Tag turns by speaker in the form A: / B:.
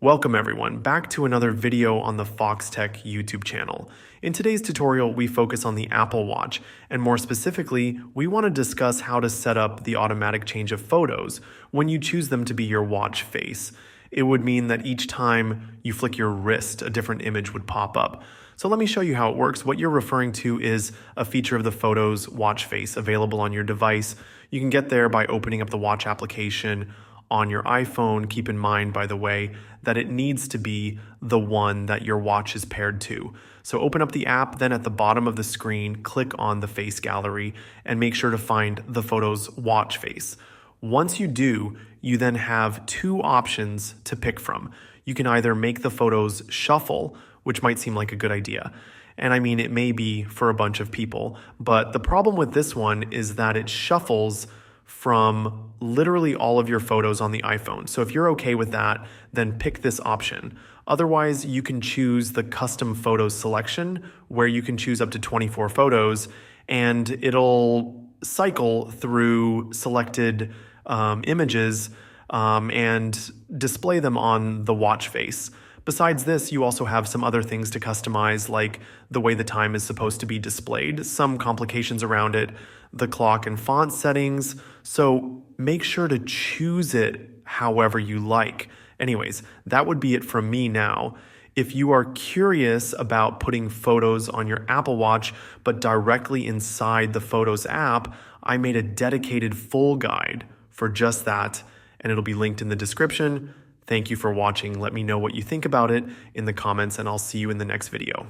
A: Welcome everyone, back to another video on the Foxtecc YouTube channel. In today's tutorial, we focus on the Apple Watch, and more specifically, we want to discuss how to set up the automatic change of photos when you choose them to be your watch face. It would mean that each time you flick your wrist, a different image would pop up. So let me show you how it works. What you're referring to is a feature of the Photos watch face available on your device. You can get there by opening up the watch application on your iPhone. Keep in mind, by the way, that it needs to be the one that your watch is paired to. So open up the app, then at the bottom of the screen, click on the face gallery and make sure to find the Photos watch face. Once you do, you then have two options to pick from. You can either make the photos shuffle, which might seem like a good idea. And I mean, it may be for a bunch of people, but the problem with this one is that it shuffles from literally all of your photos on the iPhone. So if you're okay with that, then pick this option. Otherwise, you can choose the custom photos selection where you can choose up to 24 photos and it'll cycle through selected images and display them on the watch face. Besides this, you also have some other things to customize, like the way the time is supposed to be displayed, some complications around it, the clock and font settings. So make sure to choose it however you like. Anyways, that would be it from me now. If you are curious about putting photos on your Apple Watch, but directly inside the Photos app, I made a dedicated full guide for just that, and it'll be linked in the description. Thank you for watching. Let me know what you think about it in the comments, and I'll see you in the next video.